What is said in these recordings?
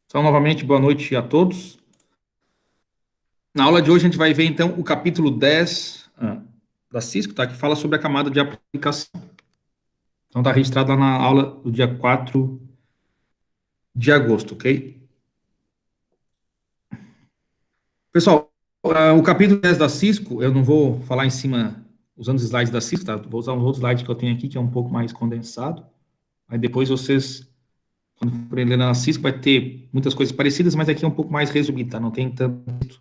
Então, novamente, boa noite a todos. Na aula de hoje, a gente vai ver, então, o capítulo 10 da Cisco, tá? Que fala sobre a camada de aplicação. Então, está registrado lá na aula do dia 4 de agosto, ok? Pessoal, o capítulo 10 da Cisco, eu não vou falar em cima, usando os slides da Cisco, tá? Vou usar um outro slide que eu tenho aqui, que é um pouco mais condensado. Aí depois vocês, quando forem ler na Cisco, vai ter muitas coisas parecidas, mas aqui é um pouco mais resumido, tá? Não tem tanto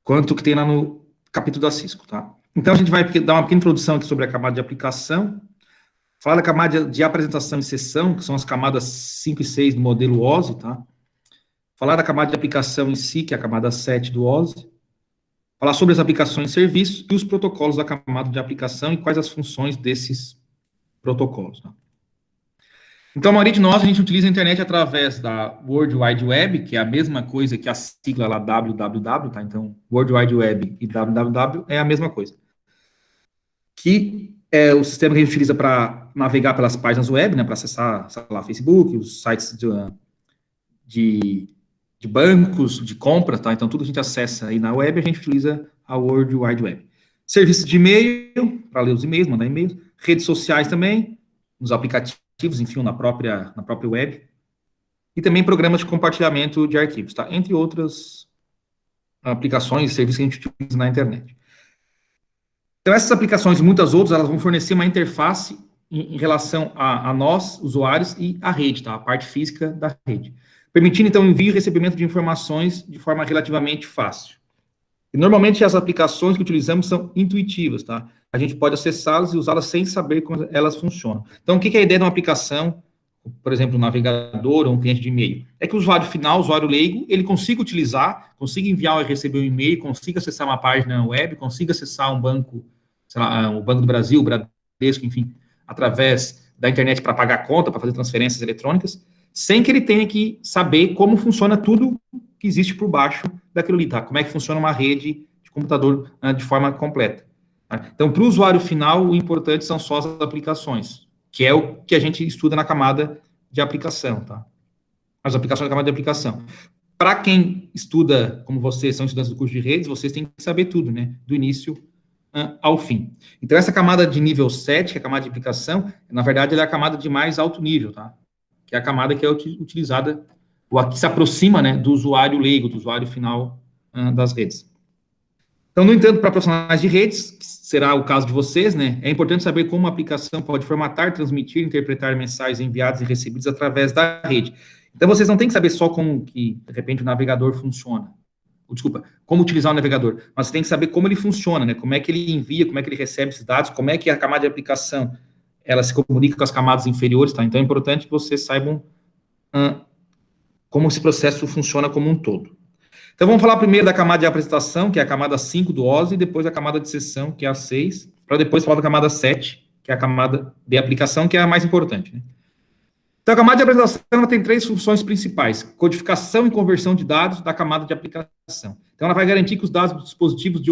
quanto que tem lá no capítulo da Cisco, tá? Então, a gente vai dar uma pequena introdução aqui sobre a camada de aplicação, falar da camada de apresentação e sessão, que são as camadas 5 e 6 do modelo OSI, tá? Falar da camada de aplicação em si, que é a camada 7 do OSI, falar sobre as aplicações e serviços e os protocolos da camada de aplicação e quais as funções desses protocolos, tá? Então, a maioria de nós, a gente utiliza a internet através da World Wide Web, que é a mesma coisa que a sigla lá www, tá? Então, World Wide Web e www é a mesma coisa. Que é o sistema que a gente utiliza para navegar pelas páginas web, né? Para acessar, sei lá, Facebook, os sites de bancos, de compra, tá? Então, tudo a gente acessa aí na web, a gente utiliza a World Wide Web. Serviços de e-mail, para ler os e-mails, mandar e-mails. Redes sociais também, nos aplicativos, enfim, na própria web. E também programas de compartilhamento de arquivos, tá? Entre outras aplicações e serviços que a gente utiliza na internet. Então, essas aplicações e muitas outras, elas vão fornecer uma interface em relação a nós, usuários, e a rede, tá? A parte física da rede. Permitindo, então, o envio e recebimento de informações de forma relativamente fácil. E, normalmente, as aplicações que utilizamos são intuitivas, tá? A gente pode acessá-las e usá-las sem saber como elas funcionam. Então, o que é a ideia de uma aplicação, por exemplo, um navegador ou um cliente de e-mail? É que o usuário final, o usuário leigo, ele consiga utilizar, consiga enviar ou receber um e-mail, consiga acessar uma página web, consiga acessar um banco, sei lá, o Banco do Brasil, o Bradesco, enfim, através da internet para pagar conta, para fazer transferências eletrônicas, sem que ele tenha que saber como funciona tudo que existe por baixo daquilo ali, tá? Como é que funciona uma rede de computador de forma completa. Tá? Então, para o usuário final, o importante são só as aplicações, que é o que a gente estuda na camada de aplicação, tá? As aplicações da camada de aplicação. Para quem estuda, como vocês são estudantes do curso de redes, vocês têm que saber tudo, né? Do início ao fim. Então, essa camada de nível 7, que é a camada de aplicação, na verdade, ela é a camada de mais alto nível, tá? Que é a camada que é utilizada, ou que se aproxima, né, do usuário leigo, do usuário final das redes. Então, no entanto, para profissionais de redes, que será o caso de vocês, né, é importante saber como a aplicação pode formatar, transmitir, interpretar mensagens enviadas e recebidas através da rede. Então, vocês não têm que saber só como que, de repente, o navegador funciona. Desculpa, como utilizar o navegador, mas você tem que saber como ele funciona, né? Como é que ele envia, como é que ele recebe esses dados, como é que a camada de aplicação ela se comunica com as camadas inferiores, tá? Então é importante que vocês saibam como esse processo funciona como um todo. Então vamos falar primeiro da camada de apresentação, que é a camada 5 do OSI, e depois a camada de sessão, que é a 6, para depois falar da camada 7, que é a camada de aplicação, que é a mais importante, né? Então, a camada de apresentação ela tem três funções principais: codificação e conversão de dados da camada de aplicação. Então, ela vai garantir que os dados dos dispositivos de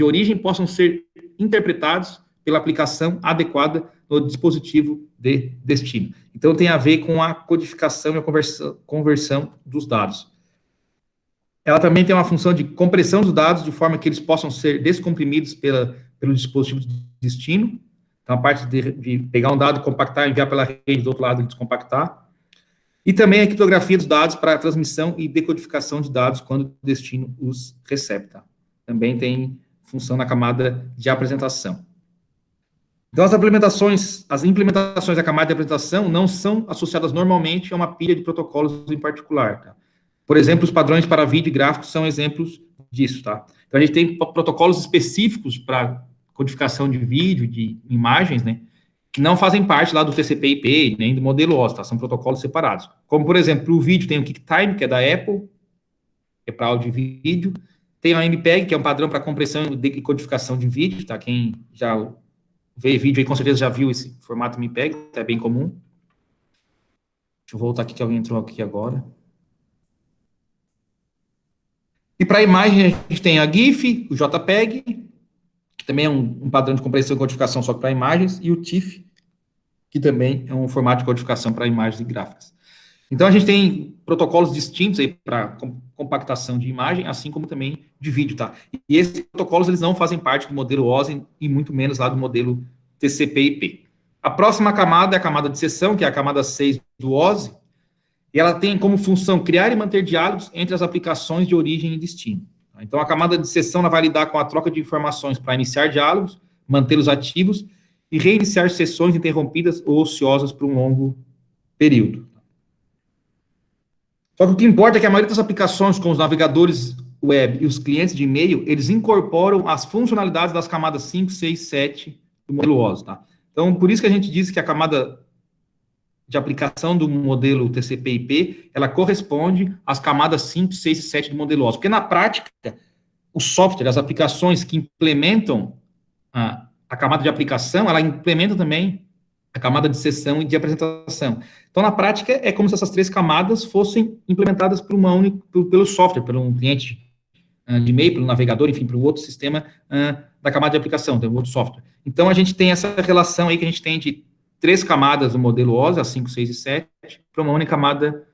origem possam ser interpretados pela aplicação adequada no dispositivo de destino. Então, tem a ver com a codificação e a conversão dos dados. Ela também tem uma função de compressão dos dados de forma que eles possam ser descomprimidos pelo dispositivo de destino. Então, a parte de pegar um dado, compactar, enviar pela rede, do outro lado, descompactar. E também a criptografia dos dados para a transmissão e decodificação de dados quando o destino os recebe, tá? Também tem função na camada de apresentação. Então, as implementações da camada de apresentação não são associadas normalmente a uma pilha de protocolos em particular, tá? Por exemplo, os padrões para vídeo e gráficos são exemplos disso, tá? Então, a gente tem protocolos específicos para codificação de vídeo, de imagens, né, que não fazem parte lá do TCP/IP, nem do modelo OSI, tá? São protocolos separados. Como, por exemplo, o vídeo tem o QuickTime, que é da Apple, que é para áudio e vídeo. Tem o MPEG, que é um padrão para compressão e codificação de vídeo, tá? Quem já vê vídeo aí, com certeza já viu esse formato MPEG, é bem comum. Deixa eu voltar aqui, que alguém entrou aqui agora. E para imagem, a gente tem a GIF, o JPEG, que também é um padrão de compressão e codificação só para imagens, e o TIFF, que também é um formato de codificação para imagens e gráficas. Então, a gente tem protocolos distintos aí para compactação de imagem, assim como também de vídeo, tá? E esses protocolos, eles não fazem parte do modelo OSI e muito menos lá do modelo TCP/IP. A próxima camada é a camada de sessão, que é a camada 6 do OSI, e ela tem como função criar e manter diálogos entre as aplicações de origem e destino. Então, a camada de sessão ela vai lidar com a troca de informações para iniciar diálogos, mantê-los ativos e reiniciar sessões interrompidas ou ociosas por um longo período. Só que o que importa é que a maioria das aplicações com os navegadores web e os clientes de e-mail, eles incorporam as funcionalidades das camadas 5, 6, 7 do modelo OSI, tá? Então, por isso que a gente diz que a camada de aplicação do modelo TCP/IP, ela corresponde às camadas 5, 6 e 7 do modelo OSI. Porque, na prática, o software, as aplicações que implementam a camada de aplicação, ela implementa também a camada de sessão e de apresentação. Então, na prática, é como se essas três camadas fossem implementadas por uma única, pelo software, por um cliente de e-mail, pelo navegador, enfim, para o outro sistema da camada de aplicação, tem um outro software. Então, a gente tem essa relação aí que a gente tem de três camadas do modelo OSI, as 5, 6 e 7, para uma única camada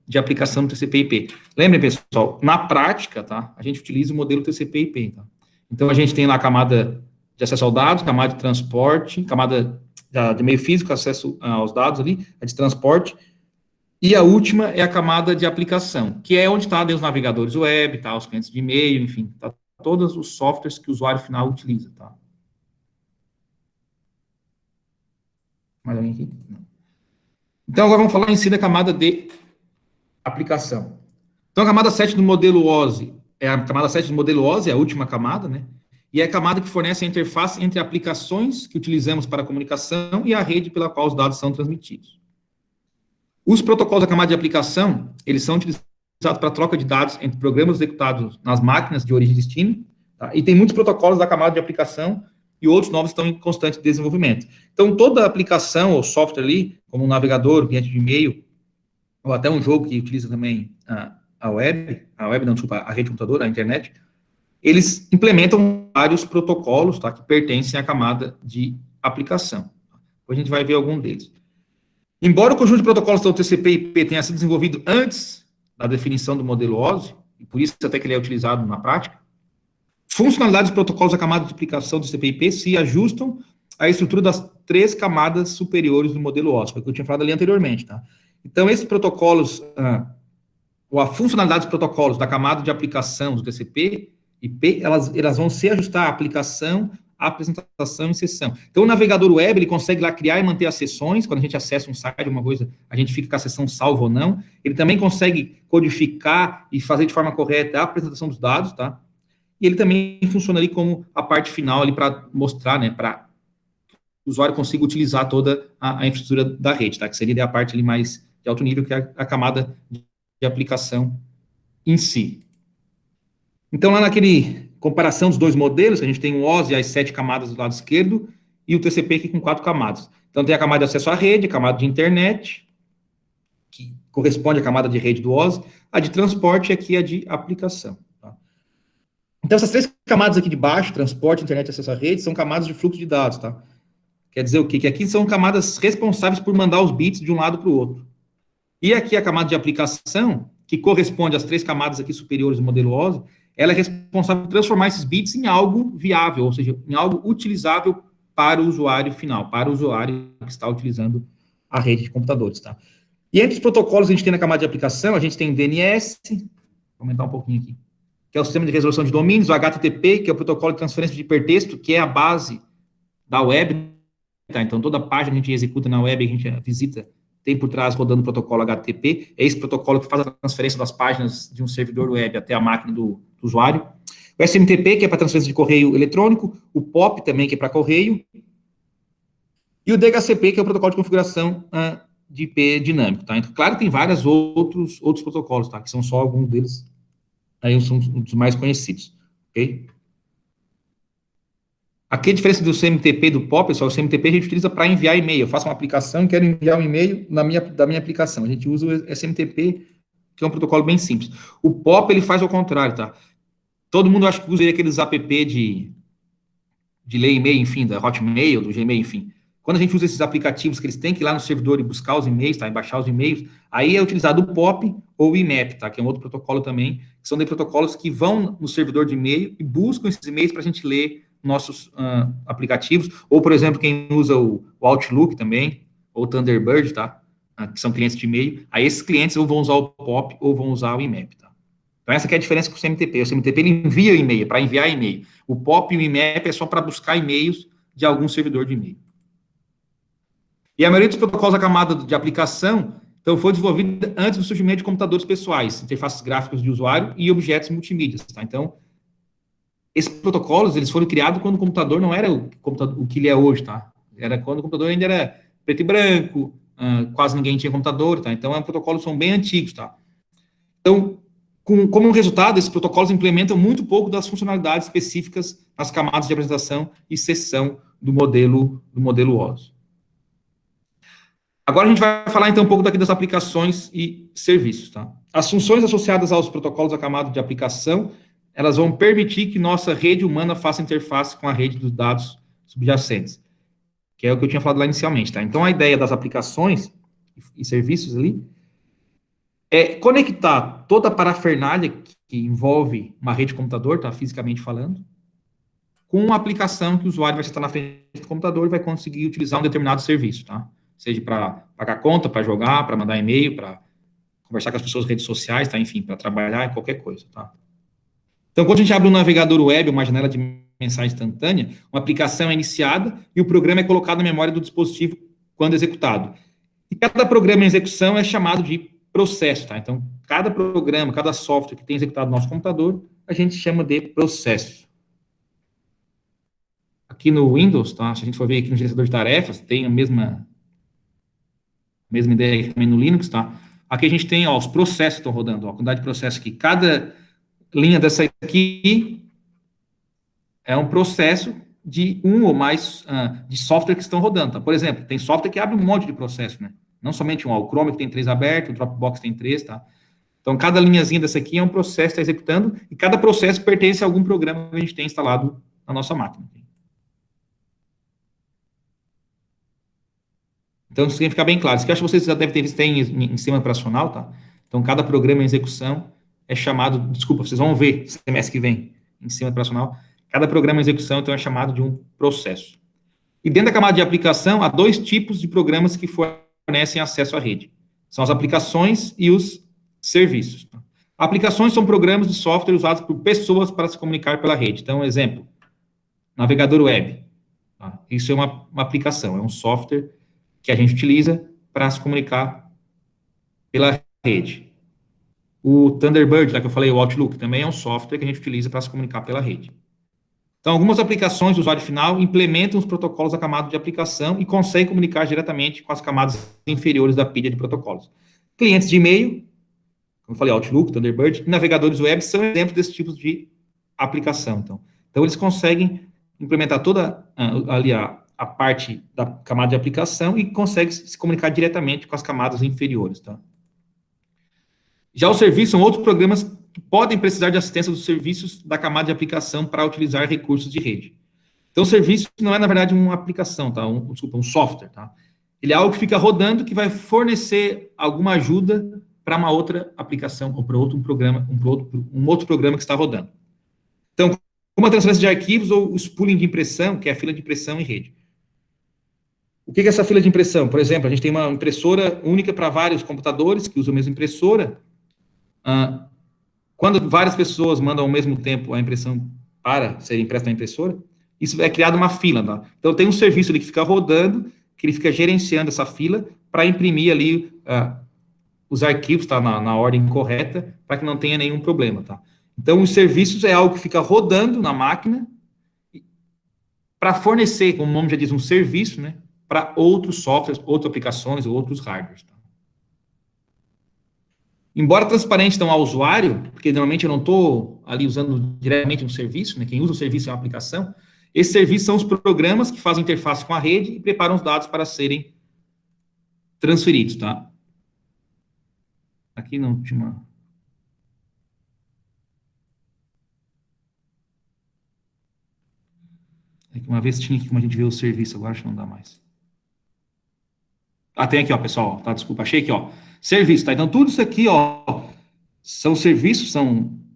de aplicação do TCP/IP. Lembrem, pessoal, na prática, tá, a gente utiliza o modelo TCP/IP. Tá? Então, a gente tem lá a camada de acesso aos dados, camada de transporte, camada de meio físico, acesso aos dados ali, a de transporte, e a última é a camada de aplicação, que é onde está os navegadores web, tá, os clientes de e-mail, enfim, tá, todos os softwares que o usuário final utiliza, tá. Mais alguém aqui? Não. Então, agora vamos falar em si da camada de aplicação. Então, a camada 7 do modelo OSI, é a última camada, né? E é a camada que fornece a interface entre aplicações que utilizamos para a comunicação e a rede pela qual os dados são transmitidos. Os protocolos da camada de aplicação, eles são utilizados para troca de dados entre programas executados nas máquinas de origem e destino, tá? E tem muitos protocolos da camada de aplicação e outros novos estão em constante desenvolvimento. Então, toda aplicação ou software ali, como um navegador, um cliente de e-mail, ou até um jogo que utiliza também a rede de computador, a internet, eles implementam vários protocolos, tá, que pertencem à camada de aplicação. Depois a gente vai ver algum deles. Embora o conjunto de protocolos do TCP/IP tenha sido desenvolvido antes da definição do modelo OSI, e por isso até que ele é utilizado na prática, funcionalidades dos protocolos da camada de aplicação do TCP/IP se ajustam à estrutura das três camadas superiores do modelo OSI, foi o que eu tinha falado ali anteriormente, tá? Então, esses protocolos, ou a funcionalidade dos protocolos da camada de aplicação do TCP/IP, elas vão se ajustar à aplicação, à apresentação e sessão. Então, o navegador web, ele consegue lá criar e manter as sessões, quando a gente acessa um site, alguma coisa, a gente fica com a sessão salva ou não. Ele também consegue codificar e fazer de forma correta a apresentação dos dados, tá? E ele também funciona ali como a parte final ali para mostrar, né, para o usuário consiga utilizar toda a infraestrutura da rede, tá? Que seria a parte ali mais de alto nível, que é a camada de aplicação em si. Então, lá naquele comparação dos dois modelos, a gente tem o OSI, as 7 camadas do lado esquerdo, e o TCP aqui com 4 camadas. Então, tem a camada de acesso à rede, a camada de internet, que corresponde à camada de rede do OSI, a de transporte e aqui a de aplicação. Tá? Então, essas 3 camadas aqui de baixo, transporte, internet e acesso à rede, são camadas de fluxo de dados, tá? Quer dizer o quê? Que aqui são camadas responsáveis por mandar os bits de um lado para o outro. E aqui a camada de aplicação, que corresponde às 3 camadas aqui superiores do modelo OSI, ela é responsável por transformar esses bits em algo viável, ou seja, em algo utilizável para o usuário final, para o usuário que está utilizando a rede de computadores, tá? E entre os protocolos que a gente tem na camada de aplicação, a gente tem o DNS, vou aumentar um pouquinho aqui, que é o sistema de resolução de domínios, o HTTP, que é o protocolo de transferência de hipertexto, que é a base da web, tá? Então, toda página que a gente executa na web, a gente visita, tem por trás rodando o protocolo HTTP, é esse protocolo que faz a transferência das páginas de um servidor web até a máquina do usuário. O SMTP, que é para transferência de correio eletrônico, o POP também, que é para correio, e o DHCP, que é o protocolo de configuração de IP dinâmico, tá? Então, claro, tem vários outros protocolos, tá? Que são só alguns deles, aí são os mais conhecidos, ok? Aqui a diferença do CMTP e do POP, pessoal, o CMTP a gente utiliza para enviar e-mail. Eu faço uma aplicação e quero enviar um e-mail da minha aplicação. A gente usa o SMTP, que é um protocolo bem simples. O POP, ele faz ao contrário, tá? Todo mundo acha que usa aqueles app de ler e-mail, enfim, da Hotmail, do Gmail, enfim. quando a gente usa esses aplicativos que eles têm que ir lá no servidor e buscar os e-mails, tá? E baixar os e-mails, aí é utilizado o POP ou o IMAP, tá? Que é um outro protocolo também, que são de protocolos que vão no servidor de e-mail e buscam esses e-mails para a gente ler nossos aplicativos, ou, por exemplo, quem usa o Outlook também, ou o Thunderbird, tá? Que são clientes de e-mail, aí esses clientes ou vão usar o POP ou vão usar o IMAP, tá? Então, essa que é a diferença com o CMTP. O CMTP, ele envia e-mail, para enviar e-mail. O POP e o IMAP é só para buscar e-mails de algum servidor de e-mail. E a maioria dos protocolos da camada de aplicação, então, foi desenvolvida antes do surgimento de computadores pessoais, interfaces gráficas de usuário e objetos multimídia, tá? Então, esses protocolos, eles foram criados quando o computador não era o que ele é hoje, tá? Era quando o computador ainda era preto e branco, quase ninguém tinha computador, tá? Então, protocolos são bem antigos, tá? Então, como resultado, esses protocolos implementam muito pouco das funcionalidades específicas nas camadas de apresentação e sessão do modelo OS. Agora a gente vai falar então um pouco daqui das aplicações e serviços, tá? As funções associadas aos protocolos da camada de aplicação, elas vão permitir que nossa rede humana faça interface com a rede dos dados subjacentes, que é o que eu tinha falado lá inicialmente, tá? Então a ideia das aplicações e serviços ali é conectar toda a parafernália que envolve uma rede de computador, tá? Fisicamente falando, com uma aplicação que o usuário vai estar na frente do computador e vai conseguir utilizar um determinado serviço, tá? Seja para pagar conta, para jogar, para mandar e-mail, para conversar com as pessoas nas redes sociais, tá? Enfim, para trabalhar, qualquer coisa, tá? Então, quando a gente abre um navegador web, uma janela de mensagem instantânea, uma aplicação é iniciada e o programa é colocado na memória do dispositivo quando executado. E cada programa em execução é chamado de processo, tá? Então, cada programa, cada software que tem executado no nosso computador, a gente chama de processo. Aqui no Windows, tá? Se a gente for ver aqui no gerenciador de tarefas, tem a mesma ideia aqui também no Linux, tá? Aqui a gente tem, ó, os processos que estão rodando, ó, a quantidade de processos aqui. Cada linha dessa aqui é um processo de um ou mais de software que estão rodando, tá? Por exemplo, tem software que abre um monte de processo, né? Não somente um, ó, o Chrome que tem 3 aberto, o Dropbox tem 3, tá? Então, cada linhazinha dessa aqui é um processo que está executando e cada processo pertence a algum programa que a gente tem instalado na nossa máquina. Então, isso tem que ficar bem claro. Isso que eu acho que vocês já devem ter visto em sistema operacional, tá? Então, cada programa em execução é chamado, desculpa, vocês vão ver semestre que vem, em sistema operacional, cada programa em execução, então, é chamado de um processo. E dentro da camada de aplicação, há dois tipos de programas que fornecem acesso à rede. São as aplicações e os serviços. Aplicações são programas de software usados por pessoas para se comunicar pela rede. Então, exemplo, navegador web. Tá? Isso é uma aplicação, é um software que a gente utiliza para se comunicar pela rede. O Thunderbird, lá que eu falei, o Outlook, também é um software que a gente utiliza para se comunicar pela rede. Então, algumas aplicações do usuário final implementam os protocolos da camada de aplicação e conseguem comunicar diretamente com as camadas inferiores da pilha de protocolos. Clientes de e-mail, como eu falei, Outlook, Thunderbird, e navegadores web são exemplos desses tipos de aplicação. Então eles conseguem implementar toda ali a parte da camada de aplicação e conseguem se comunicar diretamente com as camadas inferiores, tá? Já os serviços são outros programas que podem precisar de assistência dos serviços da camada de aplicação para utilizar recursos de rede. Então, o serviço não é, na verdade, uma aplicação, tá? Um software, tá? Ele é algo que fica rodando, que vai fornecer alguma ajuda para uma outra aplicação ou para outro programa, um outro programa que está rodando. Então, como a transferência de arquivos ou o spooling de impressão, que é a fila de impressão em rede. O que é essa fila de impressão? Por exemplo, a gente tem uma impressora única para vários computadores que usam a mesma impressora. Quando várias pessoas mandam ao mesmo tempo a impressão para ser impressa na impressora, isso é criado uma fila, tá? Então tem um serviço ali que fica rodando, que ele fica gerenciando essa fila para imprimir ali os arquivos, tá, na ordem correta, para que não tenha nenhum problema, tá? Então os serviços é algo que fica rodando na máquina para fornecer, como o nome já diz, um serviço, né, para outros softwares, outras aplicações, outros hardwares, tá? Embora transparente então ao usuário, porque normalmente eu não estou ali usando diretamente um serviço, né? Quem usa o serviço é uma aplicação. Esses serviços são os programas que fazem interface com a rede e preparam os dados para serem transferidos, tá? Aqui não tinha uma... É que uma vez tinha aqui como a gente vê o serviço, agora acho que não dá mais. Tem aqui, ó, pessoal, tá? Desculpa, achei aqui, ó. Serviço, tá? Então, tudo isso aqui, ó, são serviços,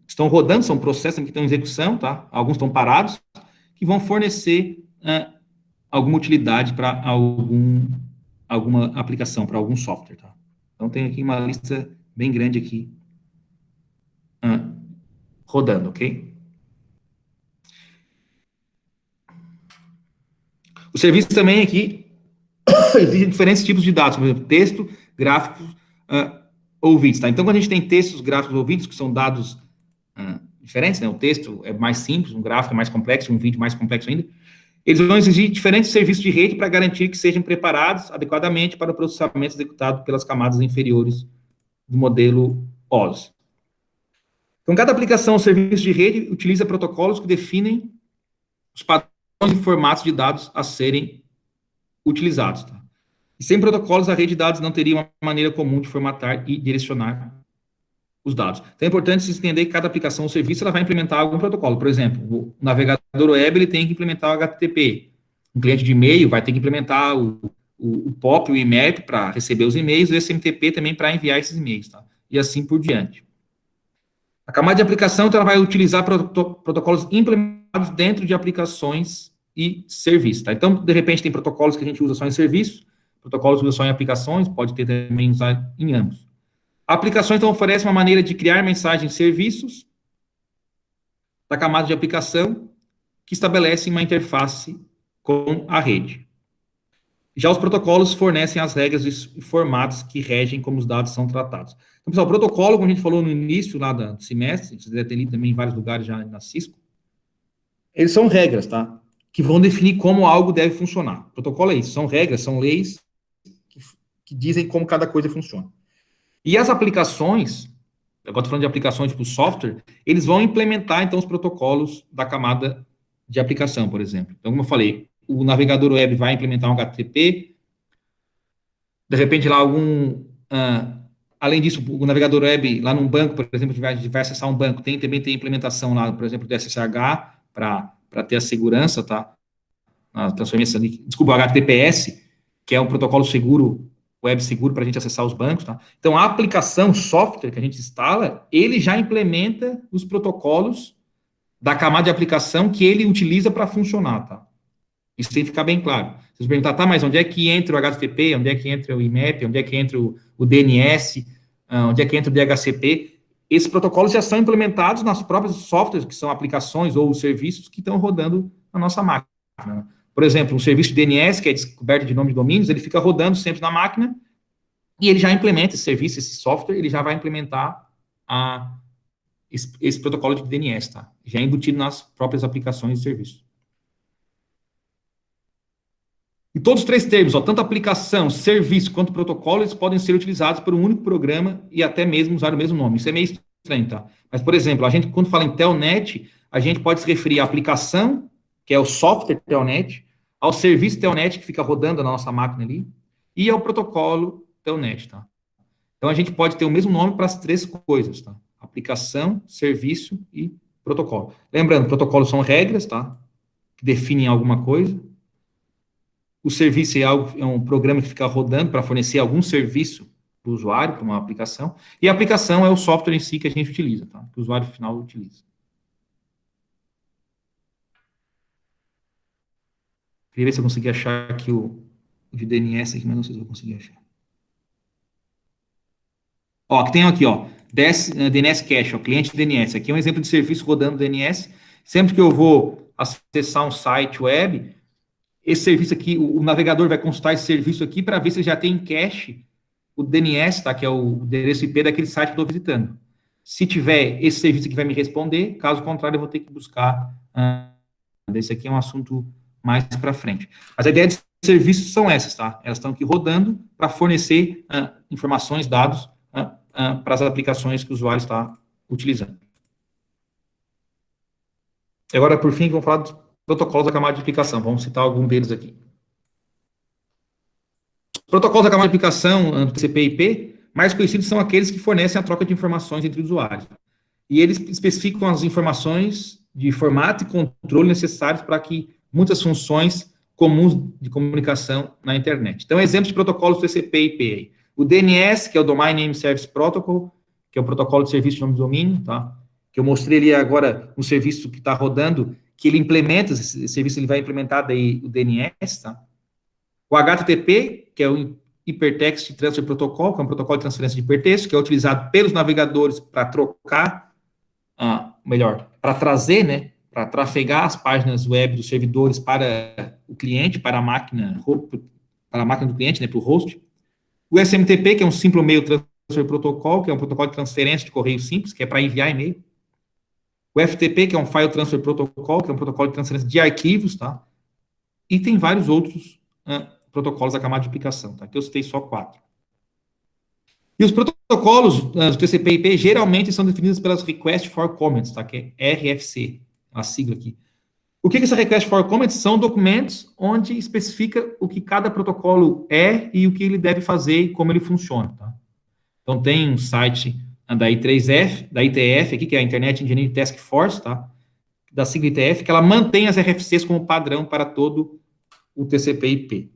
estão rodando, são processos que estão em execução, tá? Alguns estão parados, que vão fornecer alguma utilidade para alguma aplicação, para algum software, tá? Então, tem aqui uma lista bem grande aqui rodando, ok? O serviço também aqui existem diferentes tipos de dados, por exemplo, texto, gráficos ou vídeos, tá? Então, quando a gente tem textos, gráficos ou vídeos, que são dados diferentes, né? O texto é mais simples, um gráfico é mais complexo, um vídeo mais complexo ainda. Eles vão exigir diferentes serviços de rede para garantir que sejam preparados adequadamente para o processamento executado pelas camadas inferiores do modelo OS. Então, cada aplicação ou serviço de rede utiliza protocolos que definem os padrões e formatos de dados a serem utilizados. Tá? E sem protocolos, a rede de dados não teria uma maneira comum de formatar e direcionar os dados. Então, é importante se entender que cada aplicação ou serviço ela vai implementar algum protocolo. Por exemplo, o navegador web ele tem que implementar o HTTP. Um cliente de e-mail vai ter que implementar o POP, o IMAP para receber os e-mails, e o SMTP também para enviar esses e-mails. Tá? E assim por diante. A camada de aplicação então, ela vai utilizar protocolos implementados dentro de aplicações e serviços. Tá? Então, de repente, tem protocolos que a gente usa só em serviços, protocolos que usa só em aplicações, pode ter também usar em ambos. A aplicação, então, oferece uma maneira de criar mensagens e serviços da camada de aplicação que estabelece uma interface com a rede. Já os protocolos fornecem as regras e formatos que regem como os dados são tratados. Então, pessoal, o protocolo, como a gente falou no início lá do semestre, vocês devem ter lido também em vários lugares já na Cisco, eles são regras, tá? Que vão definir como algo deve funcionar. O protocolo é isso, são regras, são leis que dizem como cada coisa funciona. E as aplicações, agora estou falando de aplicações tipo software, eles vão implementar, então, os protocolos da camada de aplicação, por exemplo. Então, como eu falei, o navegador web vai implementar um HTTP, de repente, lá além disso, o navegador web, lá num banco, por exemplo, vai acessar um banco, também tem implementação lá, por exemplo, do SSH, para ter a segurança, tá? A transferência, desculpa, o HTTPS, que é um protocolo seguro, web seguro para a gente acessar os bancos, tá? Então, a aplicação, software que a gente instala, ele já implementa os protocolos da camada de aplicação que ele utiliza para funcionar, tá? Isso tem que ficar bem claro. Vocês perguntar, tá, mas onde é que entra o HTTP, onde é que entra o IMAP, onde é que entra o DNS, onde é que entra o DHCP? Esses protocolos já são implementados nas próprias softwares, que são aplicações ou serviços que estão rodando na nossa máquina. Por exemplo, um serviço de DNS, que é descoberta de nome de domínios, ele fica rodando sempre na máquina e ele já implementa esse serviço, esse software, ele já vai implementar esse protocolo de DNS, tá? Já é embutido nas próprias aplicações e serviços. E todos os três termos, ó, tanto aplicação, serviço quanto protocolo, eles podem ser utilizados por um único programa e até mesmo usar o mesmo nome. Isso é meio estranho, tá? Mas, por exemplo, a gente, quando fala em Telnet, a gente pode se referir à aplicação, que é o software Telnet, ao serviço Telnet, que fica rodando na nossa máquina ali, e ao protocolo Telnet, tá? Então, a gente pode ter o mesmo nome para as três coisas, tá? Aplicação, serviço e protocolo. Lembrando, protocolos são regras, tá? Que definem alguma coisa. O serviço é um programa que fica rodando para fornecer algum serviço para o usuário, para uma aplicação. E a aplicação é o software em si que a gente utiliza, tá? Que o usuário final utiliza. Queria ver se eu consegui achar aqui o de DNS aqui, mas não sei se eu consegui achar. Ó, aqui tem aqui, ó, DNS Cache, ó, cliente DNS. Aqui é um exemplo de serviço rodando DNS. Sempre que eu vou acessar um site web, esse serviço aqui, o navegador vai consultar esse serviço aqui para ver se já tem em cache o DNS, tá? Que é o endereço IP daquele site que eu estou visitando. Se tiver, esse serviço aqui vai me responder, caso contrário, eu vou ter que buscar. Esse aqui é um assunto mais para frente. Mas a ideia de serviços são essas, tá? Elas estão aqui rodando para fornecer informações, dados para as aplicações que o usuário está utilizando. E agora, por fim, vamos falar dos protocolos da camada de aplicação. Vamos citar algum deles aqui. Os protocolos da camada de aplicação do TCP e IP, mais conhecidos são aqueles que fornecem a troca de informações entre usuários. E eles especificam as informações de formato e controle necessários para que muitas funções comuns de comunicação na internet. Então, exemplos de protocolos TCP/IP aí. O DNS, que é o Domain Name Service Protocol, que é o protocolo de serviço de nome de domínio, tá? Que eu mostrei ali agora um serviço que está rodando, que ele implementa, esse serviço ele vai implementar daí o DNS, tá? O HTTP, que é o Hypertext Transfer Protocol, que é um protocolo de transferência de hipertexto, que é utilizado pelos navegadores para trocar, para trazer, né, para trafegar as páginas web dos servidores para o cliente, para a máquina do cliente, né, para o host. O SMTP, que é um Simple Mail Transfer Protocol, que é um protocolo de transferência de correio simples, que é para enviar e-mail. O FTP, que é um File Transfer Protocol, que é um protocolo de transferência de arquivos, tá? E tem vários outros protocolos da camada de aplicação, tá? Aqui eu citei só 4. E os protocolos do TCP/IP geralmente são definidos pelas Request for Comments, tá? Que é RFC, a sigla aqui. O que é essa Request for Comments? São documentos onde especifica o que cada protocolo é e o que ele deve fazer e como ele funciona, tá? Então, tem um site da I3F, da ITF aqui, que é a Internet Engineering Task Force, tá? Da sigla ITF, que ela mantém as RFCs como padrão para todo o TCP/IP.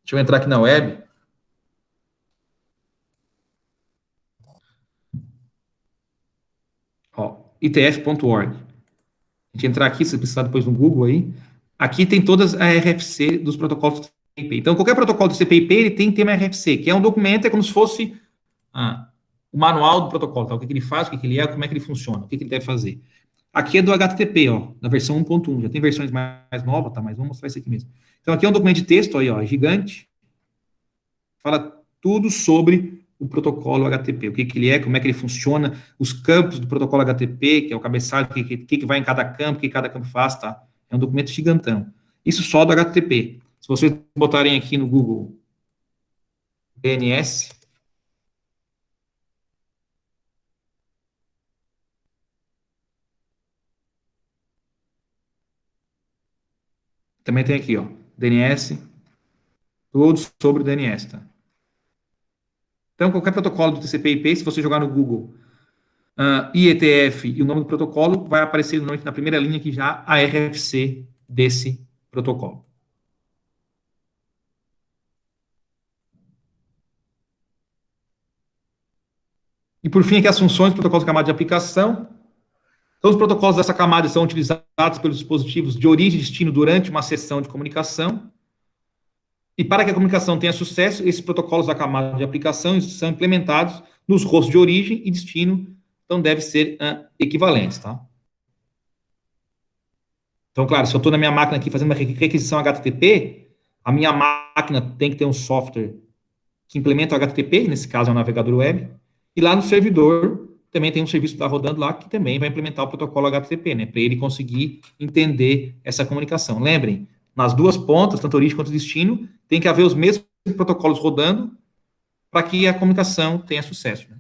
Deixa eu entrar aqui na web. Ó, itf.org. A gente entrar aqui, se precisar depois no Google aí. Aqui tem todas as RFC dos protocolos do TCP/IP. Então, qualquer protocolo do TCP/IP, ele tem que ter uma RFC, que é um documento, é como se fosse o manual do protocolo, tá? O que ele faz, o que ele é, como é que ele funciona, o que ele deve fazer. Aqui é do HTTP, ó, da versão 1.1. Já tem versões mais novas, tá? Mas vamos mostrar isso aqui mesmo. Então, aqui é um documento de texto, aí, ó, gigante. Fala tudo sobre o protocolo HTTP, o que ele é, como é que ele funciona, os campos do protocolo HTTP, que é o cabeçalho, o que vai em cada campo, o que cada campo faz, tá? É um documento gigantão. Isso só do HTTP. Se vocês botarem aqui no Google DNS, também tem aqui, ó, DNS, tudo sobre o DNS, tá? Então, qualquer protocolo do TCP/IP, se você jogar no Google IETF e o nome do protocolo, vai aparecer na primeira linha aqui já a RFC desse protocolo. E, por fim, aqui as funções do protocolo de camada de aplicação. Então, os protocolos dessa camada são utilizados pelos dispositivos de origem e destino durante uma sessão de comunicação. E para que a comunicação tenha sucesso, esses protocolos da camada de aplicação são implementados nos hosts de origem e destino, então devem ser equivalentes, tá? Então, claro, se eu estou na minha máquina aqui fazendo uma requisição HTTP, a minha máquina tem que ter um software que implementa o HTTP, nesse caso é um navegador web, e lá no servidor também tem um serviço que está rodando lá que também vai implementar o protocolo HTTP, né, para ele conseguir entender essa comunicação. Lembrem, nas duas pontas, tanto origem quanto destino, tem que haver os mesmos protocolos rodando para que a comunicação tenha sucesso, né?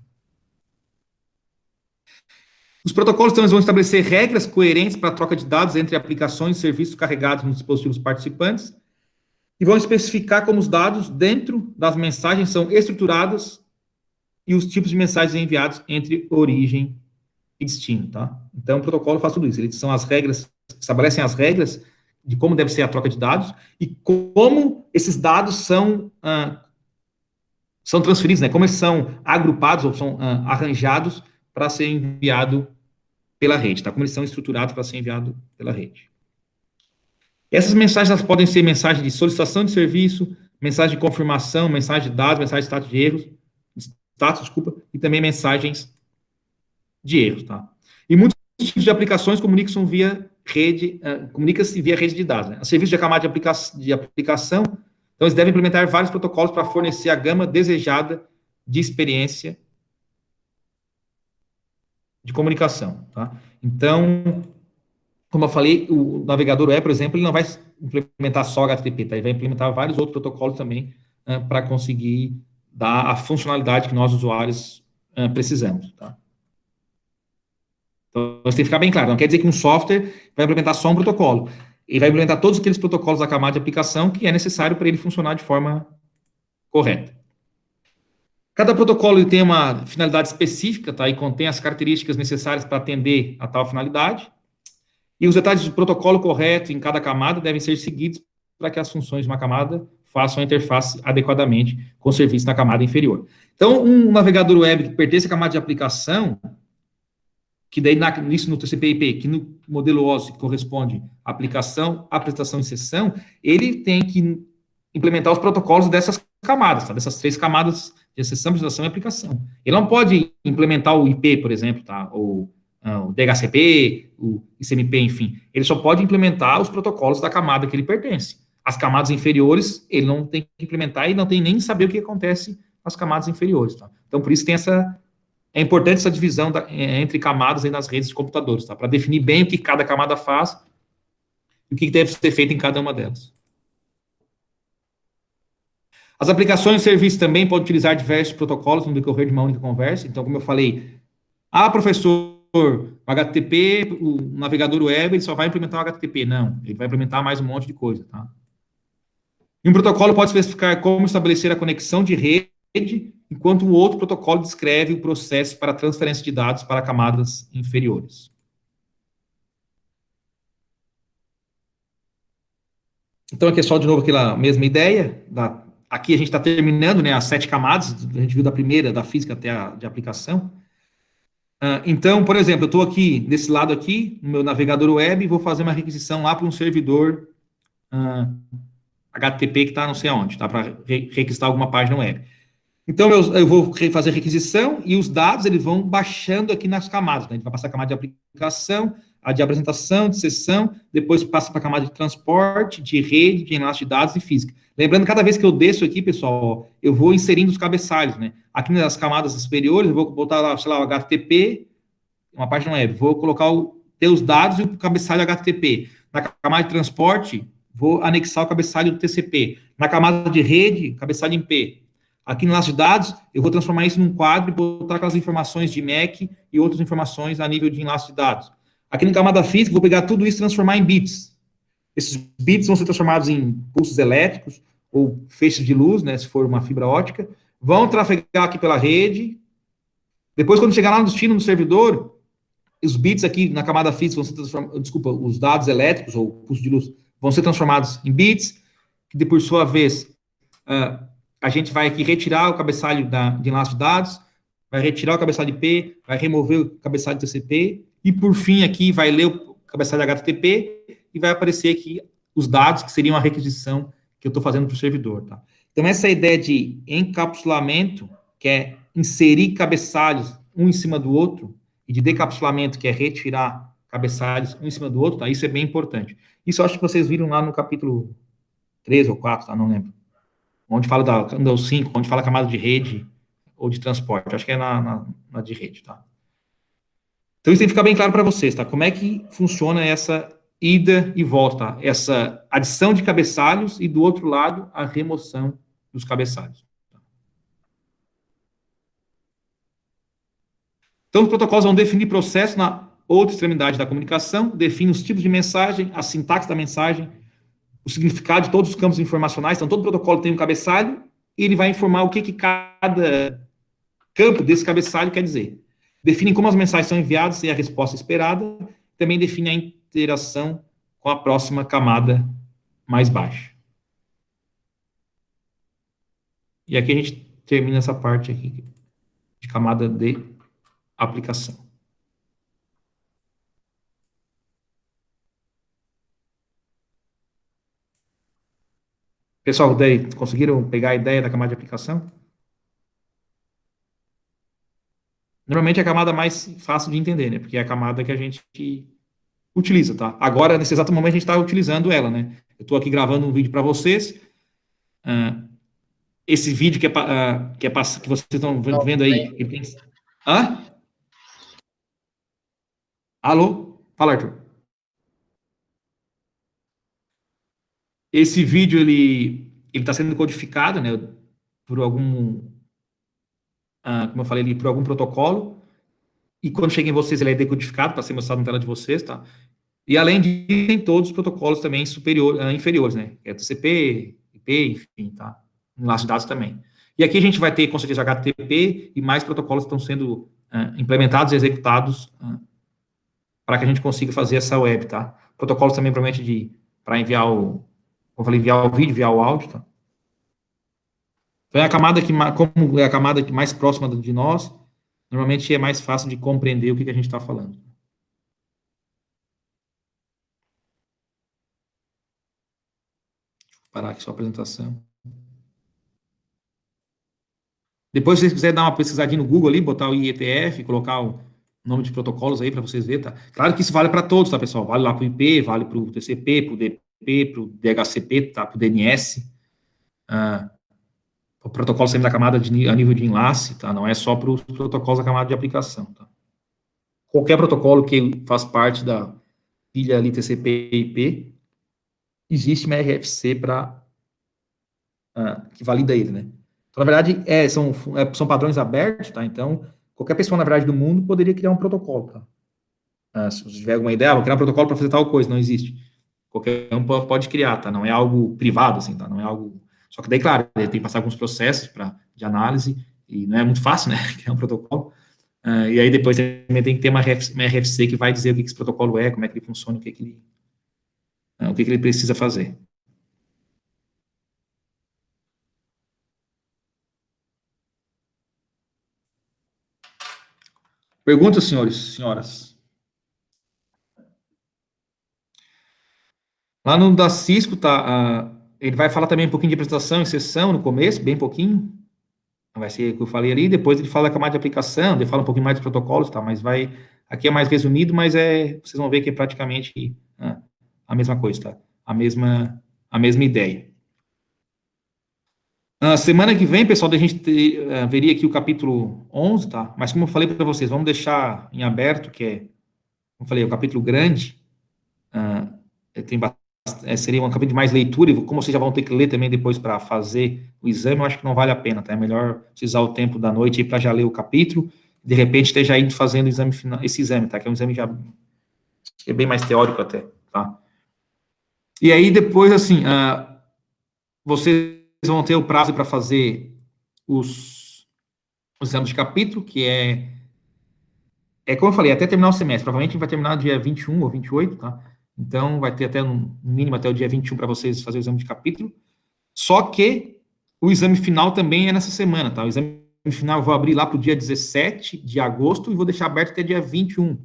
Os protocolos então, vão estabelecer regras coerentes para a troca de dados entre aplicações e serviços carregados nos dispositivos participantes e vão especificar como os dados dentro das mensagens são estruturados e os tipos de mensagens enviados entre origem e destino, tá? Então, o protocolo faz tudo isso. Eles são as regras, estabelecem as regras de como deve ser a troca de dados e como esses dados são transferidos, né? Como eles são agrupados ou são arranjados para ser enviado pela rede, tá? Como eles são estruturados para ser enviado pela rede. Essas mensagens elas podem ser mensagem de solicitação de serviço, mensagem de confirmação, mensagem de dados, mensagem de status de erros, e também mensagens de erros, tá? E muitos tipos de aplicações comunicam-se via rede de dados, né? Os serviços de camada de aplicação, então eles devem implementar vários protocolos para fornecer a gama desejada de experiência de comunicação, tá? Então, como eu falei, o navegador web, por exemplo, ele não vai implementar só HTTP, tá? Ele vai implementar vários outros protocolos também para conseguir dar a funcionalidade que nós, usuários, precisamos, tá? Então, isso tem que ficar bem claro. Não quer dizer que um software vai implementar só um protocolo. Ele vai implementar todos aqueles protocolos da camada de aplicação que é necessário para ele funcionar de forma correta. Cada protocolo ele tem uma finalidade específica, tá? E contém as características necessárias para atender a tal finalidade. E os detalhes do protocolo correto em cada camada devem ser seguidos para que as funções de uma camada façam a interface adequadamente com o serviço na camada inferior. Então, um navegador web que pertence à camada de aplicação, que daí isso no TCP/IP, que no modelo OSI corresponde à aplicação, apresentação e sessão, ele tem que implementar os protocolos dessas camadas, tá? Dessas 3 camadas de sessão, apresentação e aplicação. Ele não pode implementar o IP, por exemplo, tá? Ou o DHCP, o ICMP, enfim. Ele só pode implementar os protocolos da camada que ele pertence. As camadas inferiores, ele não tem que implementar e não tem nem saber o que acontece nas camadas inferiores, tá? Então, por isso tem é importante essa divisão entre camadas aí nas redes de computadores, tá? Para definir bem o que cada camada faz e o que deve ser feito em cada uma delas. As aplicações e serviços também podem utilizar diversos protocolos no decorrer de uma única conversa. Então, como eu falei, professor, o HTTP, o navegador web, ele só vai implementar o HTTP. Não, ele vai implementar mais um monte de coisa, tá? E um protocolo pode especificar como estabelecer a conexão de rede, enquanto o outro protocolo descreve o processo para transferência de dados para camadas inferiores. Então, aqui é só, de novo, aquela mesma ideia. Aqui a gente está terminando, né, as 7 camadas, a gente viu da primeira, da física até a de aplicação. Então, por exemplo, eu estou aqui, desse lado aqui, no meu navegador web, e vou fazer uma requisição lá para um servidor HTTP que está não sei aonde, tá? Para requisitar alguma página web. Então, eu vou fazer requisição e os dados, eles vão baixando aqui nas camadas, né? A gente vai passar a camada de aplicação, a de apresentação, de sessão, depois passa para a camada de transporte, de rede, de enlace de dados e física. Lembrando, cada vez que eu desço aqui, pessoal, eu vou inserindo os cabeçalhos, né? Aqui nas camadas superiores, eu vou botar lá, sei lá, o HTTP, uma página web, vou colocar ter os dados e o cabeçalho HTTP. Na camada de transporte, vou anexar o cabeçalho do TCP. Na camada de rede, cabeçalho em P. Aqui no enlace de dados, eu vou transformar isso num quadro e botar aquelas informações de MAC e outras informações a nível de enlace de dados. Aqui na camada física, vou pegar tudo isso e transformar em bits. Esses bits vão ser transformados em pulsos elétricos ou feixes de luz, né, se for uma fibra ótica, vão trafegar aqui pela rede. Depois, quando chegar lá no destino, no servidor, os bits aqui na camada física vão ser transformados, os dados elétricos ou pulsos de luz vão ser transformados em bits, que por sua vez, a gente vai aqui retirar o cabeçalho de enlace de dados, vai retirar o cabeçalho de IP, vai remover o cabeçalho de TCP, e por fim aqui vai ler o cabeçalho de HTTP, e vai aparecer aqui os dados que seriam a requisição que eu estou fazendo para o servidor, tá? Então, essa ideia de encapsulamento, que é inserir cabeçalhos um em cima do outro, e de decapsulamento, que é retirar cabeçalhos um em cima do outro, tá? Isso é bem importante. Isso eu acho que vocês viram lá no capítulo 3 ou 4, tá? Não lembro. Onde fala da 5, onde fala camada de rede ou de transporte. Acho que é na de rede, tá? Então, isso tem que ficar bem claro para vocês, tá? Como é que funciona essa ida e volta, tá? Essa adição de cabeçalhos e, do outro lado, a remoção dos cabeçalhos. Então, os protocolos vão definir processo na outra extremidade da comunicação, define os tipos de mensagem, a sintaxe da mensagem, o significado de todos os campos informacionais. Então, todo protocolo tem um cabeçalho e ele vai informar o que cada campo desse cabeçalho quer dizer. Define como as mensagens são enviadas e a resposta esperada. Também define a interação com a próxima camada mais baixa. E aqui a gente termina essa parte aqui de camada de aplicação. Pessoal, daí, conseguiram pegar a ideia da camada de aplicação? Normalmente é a camada mais fácil de entender, né? Porque é a camada que a gente utiliza, tá? Agora, nesse exato momento, a gente está utilizando ela, né? Eu estou aqui gravando um vídeo para vocês. Esse vídeo que vocês estão vendo aí. Ele tem... Hã? Alô? Fala, Arthur. Esse vídeo, ele está sendo codificado, né? Por algum... como eu falei ali, por algum protocolo. E quando chega em vocês, ele é decodificado para ser mostrado na tela de vocês, tá? E além disso, tem todos os protocolos também inferiores, né? É TCP, IP, enfim, tá? Enlace de dados também. E aqui a gente vai ter, com certeza, HTTP e mais protocolos que estão sendo implementados e executados para que a gente consiga fazer essa web, tá? Protocolos também, provavelmente, para enviar Eu falei enviar o vídeo, enviar o áudio, tá? Então, é a camada como é a camada que mais próxima de nós, normalmente é mais fácil de compreender o que a gente está falando. Deixa eu parar aqui sua apresentação. Depois, se vocês quiserem dar uma pesquisadinha no Google ali, botar o IETF, colocar o nome de protocolos aí para vocês verem, tá? Claro que isso vale para todos, tá, pessoal? Vale lá para o IP, vale para o TCP, para o DP, para o DHCP, tá? Para o DNS. O protocolo sempre da camada a nível de enlace, tá? Não é só para os protocolos da camada de aplicação, tá? Qualquer protocolo que faz parte da pilha ali TCP/IP, existe uma RFC para que valida ele, né? Então, na verdade, são padrões abertos, tá? Então, qualquer pessoa, na verdade, do mundo poderia criar um protocolo, tá? Se você tiver alguma ideia, vou criar um protocolo para fazer tal coisa, não existe. Qualquer um pode criar, tá? Não é algo privado, assim, tá? Não é algo... Só que daí, claro, tem que passar alguns processos de análise, e não é muito fácil, né? Criar um protocolo. E aí, depois, também tem que ter uma RFC que vai dizer o que esse protocolo é, como é que ele funciona, o que ele precisa fazer. Perguntas, senhores, senhoras? Lá no da Cisco, tá? Ele vai falar também um pouquinho de apresentação e sessão no começo, bem pouquinho. Vai ser o que eu falei ali. Depois ele fala da camada de aplicação, ele fala um pouquinho mais de protocolos, tá? Mas aqui é mais resumido, mas vocês vão ver que é praticamente a mesma coisa, tá? A mesma ideia. Semana que vem, pessoal, a gente veria aqui o capítulo 11, tá? Mas como eu falei para vocês, vamos deixar em aberto, como eu falei, o capítulo grande, seria um capítulo de mais leitura, e como vocês já vão ter que ler também depois para fazer o exame, eu acho que não vale a pena, tá? É melhor precisar o tempo da noite para já ler o capítulo, de repente esteja indo fazendo esse exame, tá? Que é um exame já é bem mais teórico até, tá? E aí depois, assim, vocês vão ter o prazo para fazer os exames de capítulo, que como eu falei, até terminar o semestre. Provavelmente vai terminar dia 21 ou 28, tá? Então, vai ter até, no mínimo, até o dia 21 para vocês fazer o exame de capítulo. Só que o exame final também é nessa semana, tá? O exame final eu vou abrir lá para o dia 17 de agosto e vou deixar aberto até dia 21,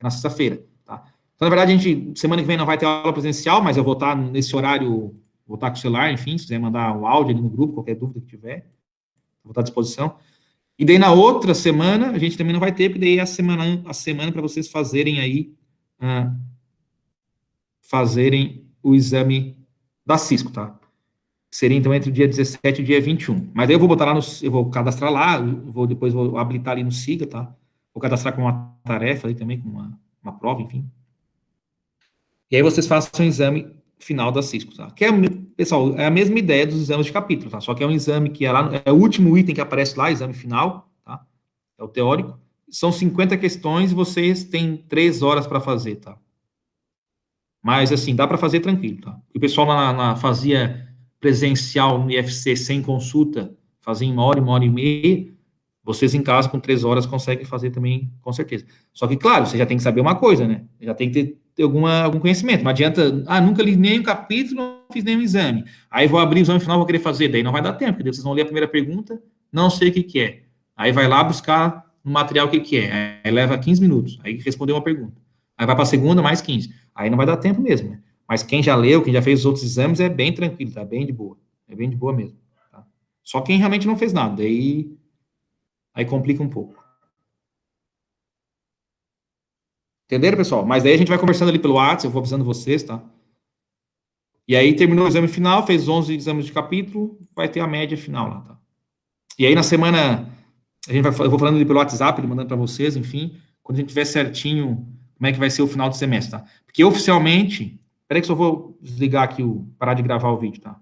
na sexta-feira, tá? Então, na verdade, semana que vem não vai ter aula presencial, mas eu vou estar nesse horário, vou estar com o celular, enfim, se quiser mandar um áudio ali no grupo, qualquer dúvida que tiver, vou estar à disposição. E daí, na outra semana, a gente também não vai ter, porque daí é a semana para vocês fazerem aí, fazerem o exame da Cisco, tá? Seria, então, entre o dia 17 e o dia 21. Mas daí eu vou botar lá, eu vou cadastrar lá, depois vou habilitar ali no SIGA, tá? Vou cadastrar com uma tarefa ali também, com uma prova, enfim. E aí vocês façam o exame final da Cisco, tá? Pessoal, é a mesma ideia dos exames de capítulo, tá? Só que é um exame que é o último item que aparece lá, exame final, tá? É o teórico. São 50 questões e vocês têm 3 horas para fazer, tá? Mas, assim, dá para fazer tranquilo, tá? O pessoal fazia presencial no IFC sem consulta, fazia em 1 hora e meia, vocês em casa, com 3 horas, conseguem fazer também, com certeza. Só que, claro, você já tem que saber uma coisa, né? Já tem que ter algum conhecimento. Não adianta, nunca li nenhum capítulo, não fiz nenhum exame. Aí vou abrir o exame final, vou querer fazer. Daí não vai dar tempo, porque vocês vão ler a primeira pergunta, não sei o que é. Aí vai lá buscar no material o que é. Aí leva 15 minutos. Aí respondeu uma pergunta. Aí vai para a segunda, mais 15. Aí não vai dar tempo mesmo, né? Mas quem já leu, quem já fez os outros exames, é bem tranquilo, tá? Bem de boa. É bem de boa mesmo. Tá? Só quem realmente não fez nada. Aí complica um pouco. Entenderam, pessoal? Mas daí a gente vai conversando ali pelo WhatsApp, eu vou avisando vocês, tá? E aí terminou o exame final, fez 11 exames de capítulo, vai ter a média final lá, tá? E aí na semana, eu vou falando ali pelo WhatsApp, mandando para vocês, enfim, quando a gente tiver certinho como é que vai ser o final do semestre, tá? Porque oficialmente, peraí que só vou desligar aqui, parar de gravar o vídeo, tá?